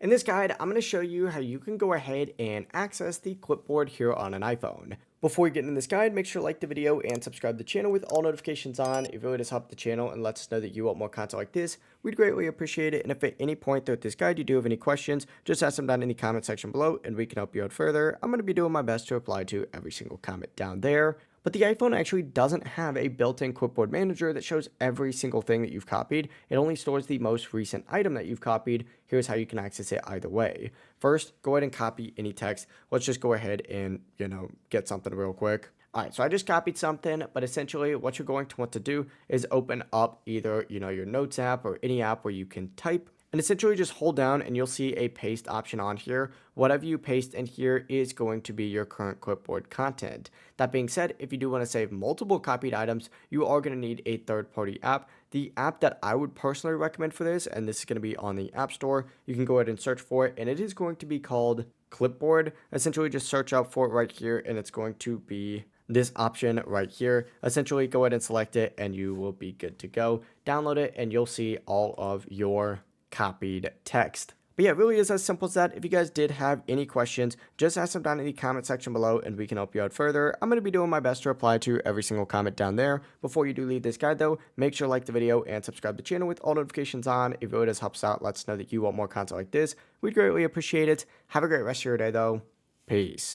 In this guide, I'm going to show you how you can go ahead and access the clipboard here on an iPhone. Before we get into this guide, make sure to like the video and subscribe to the channel with all notifications on. It really does help the channel and lets us know that you want more content like this. We'd greatly appreciate it. And if at any point throughout this guide you do have any questions, just ask them down in the comment section below and we can help you out further. I'm going to be doing my best to reply to every single comment down there. But the iPhone actually doesn't have a built-in clipboard manager that shows every single thing that you've copied. It only stores the most recent item that you've copied. Here's how you can access it either way. First, go ahead and copy any text. Let's just go ahead and, get something real quick. All right, so I just copied something, but essentially what you're going to want to do is open up either, your Notes app or any app where you can type. And essentially just hold down and you'll see a paste option on here. Whatever you paste in here is going to be your current clipboard content. That being said, if you do want to save multiple copied items, you are going to need a third-party app. The app that I would personally recommend for this, and this is going to be on the App Store, you can go ahead and search for it, and it is going to be called Clipboard. Essentially just search out for it right here, and it's going to be this option right here. Essentially go ahead and select it, and you will be good to go. Download it, and you'll see all of your copied text. But yeah, it really is as simple as that. If you guys did have any questions, just ask them down in the comment section below and we can help you out further. I'm going to be doing my best to reply to every single comment down there. Before you do leave this guide though, make sure to like the video and subscribe to the channel with all notifications on. It really does help us out. Let us know that you want more content like this. We'd greatly appreciate it. Have a great rest of your day though. Peace.